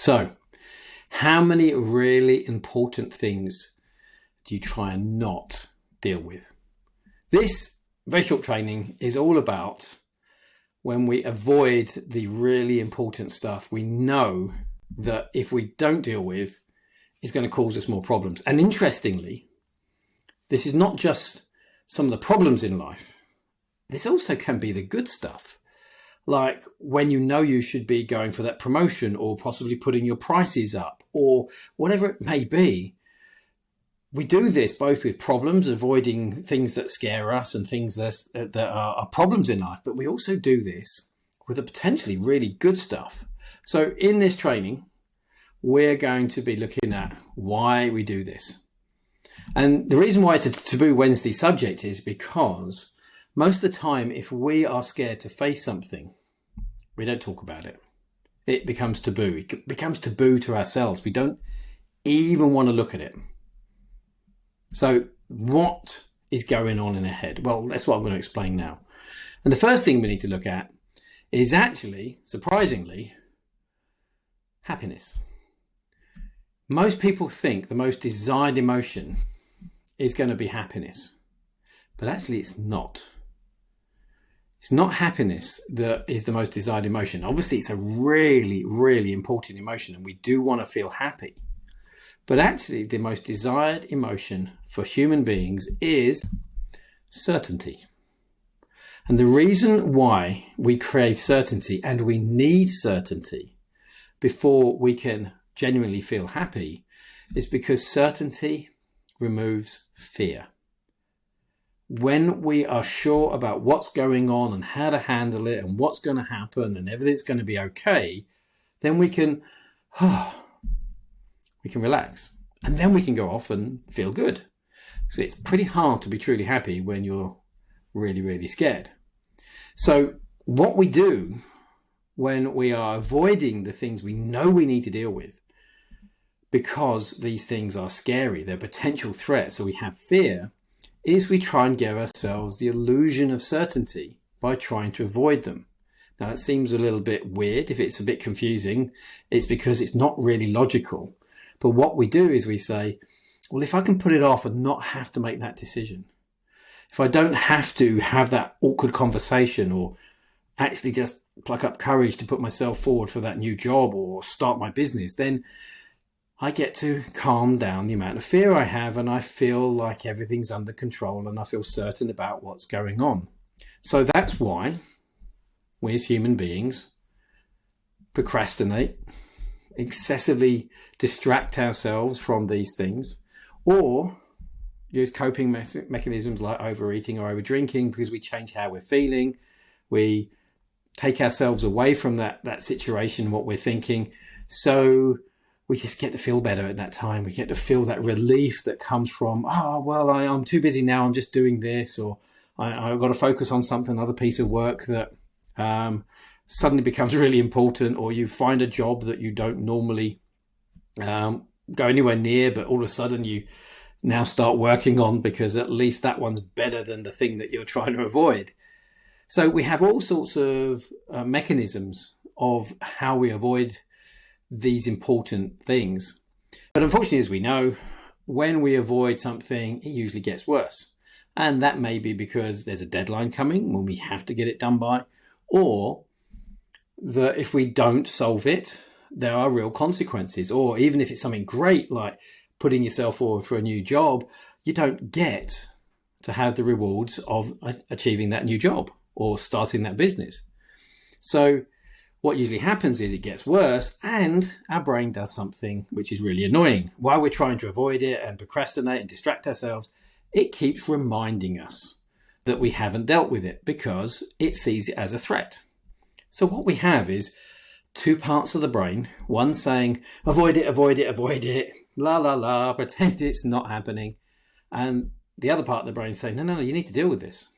So, how many really important things do you try and not deal with? This very short training is all about when we avoid the really important stuff we know that if we don't deal with, is going to cause us more problems. And interestingly, this is not just some of the problems in life. This also can be the good stuff. Like when you know you should be going for that promotion or possibly putting your prices up or whatever it may be. We do this both with problems, avoiding things that scare us and things that are problems in life, but we also do this with the potentially really good stuff. So in this training, we're going to be looking at why we do this. And the reason why it's a Taboo Wednesday subject is because most of the time, if we are scared to face something, we don't talk about it. It becomes taboo. It becomes taboo to ourselves. We don't even want to look at it. So what is going on in our head? Well, that's what I'm going to explain now. And the first thing we need to look at is actually, surprisingly, happiness. Most people think the most desired emotion is going to be happiness, but actually it's not. It's not happiness that is the most desired emotion. Obviously, it's a really, really important emotion and we do want to feel happy. But actually, the most desired emotion for human beings is certainty. And the reason why we crave certainty and we need certainty before we can genuinely feel happy is because certainty removes fear. When we are sure about what's going on and how to handle it and what's going to happen and everything's going to be okay, then we can relax and then we can go off and feel good. So it's pretty hard to be truly happy when you're really, really scared. So what we do when we are avoiding the things we know we need to deal with because these things are scary, they're potential threats, so we have fear, is we try and give ourselves the illusion of certainty by trying to avoid them. Now, that seems a little bit weird. If it's a bit confusing, it's because it's not really logical. But what we do is we say, well, if I can put it off and not have to make that decision, if I don't have to have that awkward conversation or actually just pluck up courage to put myself forward for that new job or start my business, then I get to calm down the amount of fear I have and I feel like everything's under control and I feel certain about what's going on. So that's why we as human beings procrastinate, excessively distract ourselves from these things, or use coping mechanisms like overeating or overdrinking because we change how we're feeling. We take ourselves away from that situation, what we're thinking. So we just get to feel better at that time. We get to feel that relief that comes from, I'm too busy now, I'm just doing this, or I've got to focus on something, another piece of work that suddenly becomes really important, or you find a job that you don't normally go anywhere near, but all of a sudden you now start working on because at least that one's better than the thing that you're trying to avoid. So we have all sorts of mechanisms of how we avoid these important things. But unfortunately, as we know, when we avoid something, it usually gets worse. And that may be because there's a deadline coming when we have to get it done by, or that if we don't solve it, there are real consequences. Or even if it's something great, like putting yourself forward for a new job, you don't get to have the rewards of achieving that new job or starting that business. So what usually happens is it gets worse and our brain does something which is really annoying. While we're trying to avoid it and procrastinate and distract ourselves, it keeps reminding us that we haven't dealt with it because it sees it as a threat. So what we have is two parts of the brain, one saying, avoid it, avoid it, avoid it, la, la, la, pretend it's not happening. And the other part of the brain saying, no, you need to deal with this.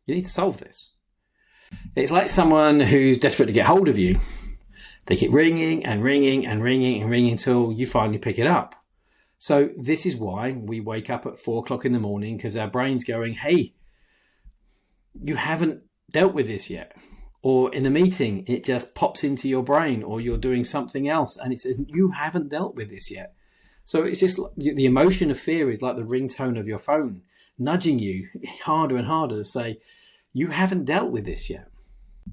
You need to solve this. It's like someone who's desperate to get hold of you. They keep ringing and ringing and ringing and ringing until you finally pick it up. So this is why we wake up at 4 o'clock in the morning, because our brain's going, hey, you haven't dealt with this yet. Or in a meeting, it just pops into your brain, or you're doing something else and it says, you haven't dealt with this yet. So it's just the emotion of fear is like the ringtone of your phone, nudging you harder and harder to say, you haven't dealt with this yet.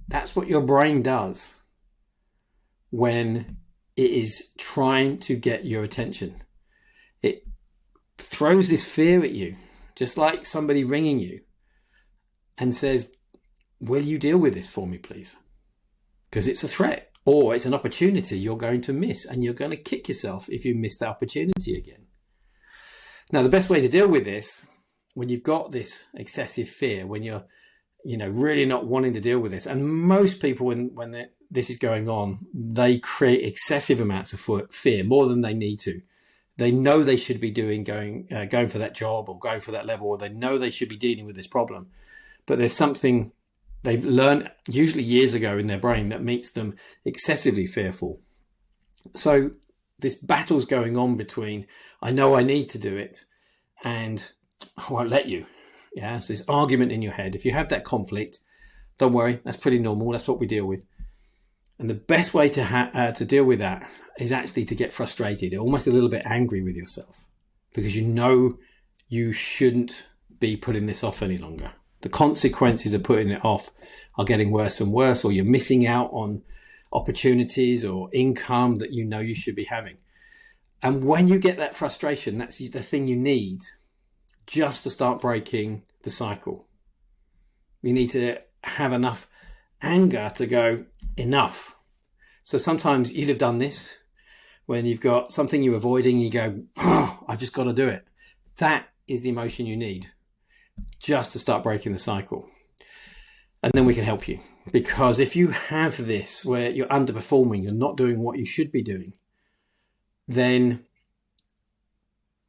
That's what your brain does when it is trying to get your attention. It throws this fear at you, just like somebody ringing you and says, will you deal with this for me, please? Because it's a threat, or it's an opportunity you're going to miss, and you're going to kick yourself if you miss the opportunity again. Now, the best way to deal with this, when you've got this excessive fear, when you're really not wanting to deal with this, and most people, when this is going on, they create excessive amounts of fear, more than they need to. They know they should be going for that job or going for that level, or they know they should be dealing with this problem. But there's something they've learned, usually years ago, in their brain that makes them excessively fearful. So this battle's going on between, I know I need to do it, and I won't let you. Yeah, so this argument in your head. If you have that conflict, don't worry, that's pretty normal. That's what we deal with. And the best way to deal with that is actually to get frustrated, almost a little bit angry with yourself, because you know you shouldn't be putting this off any longer. The consequences of putting it off are getting worse and worse, or you're missing out on opportunities or income that you know you should be having. And when you get that frustration, that's the thing you need just to start breaking the cycle. You need to have enough anger to go, enough. So sometimes you'd have done this when you've got something you're avoiding, you go, oh, I've just got to do it. That is the emotion you need just to start breaking the cycle. And then we can help you. Because if you have this where you're underperforming, you're not doing what you should be doing, then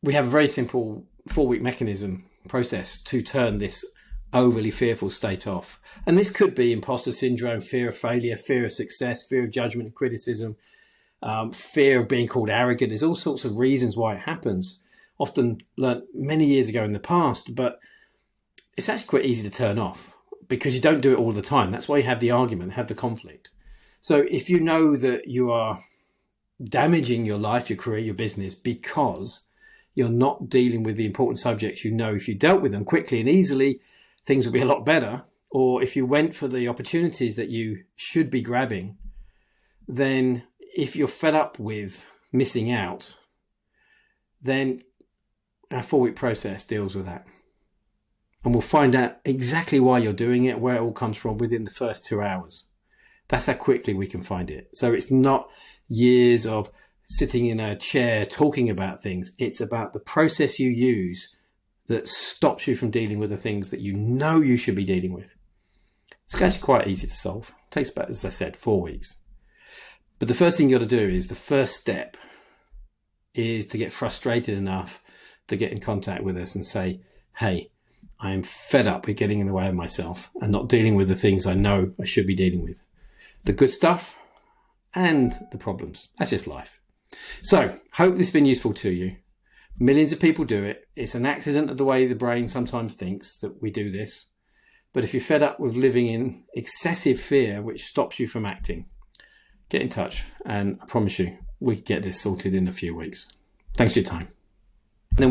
we have a very simple 4-week mechanism process to turn this overly fearful state off. And this could be imposter syndrome, fear of failure, fear of success, fear of judgment and criticism, fear of being called arrogant. There's all sorts of reasons why it happens, often learned many years ago in the past, but it's actually quite easy to turn off because you don't do it all the time. That's why you have the argument, have the conflict. So if you know that you are damaging your life, your career, your business, because you're not dealing with the important subjects, you know if you dealt with them quickly and easily, things would be a lot better. Or if you went for the opportunities that you should be grabbing, then if you're fed up with missing out, then our 4-week process deals with that. And we'll find out exactly why you're doing it, where it all comes from within the first 2 hours. That's how quickly we can find it. So it's not years of sitting in a chair talking about things. It's about the process you use that stops you from dealing with the things that you know you should be dealing with. It's actually quite easy to solve. It takes about, as I said, 4 weeks. But the first thing you got to do is, the first step is to get frustrated enough to get in contact with us and say, hey, I am fed up with getting in the way of myself and not dealing with the things I know I should be dealing with. The good stuff and the problems. That's just life. So, hope this has been useful to you. Millions of people do it. It's an accident of the way the brain sometimes thinks that we do this. But if you're fed up with living in excessive fear, which stops you from acting, get in touch and I promise you we can get this sorted in a few weeks. Thanks for your time.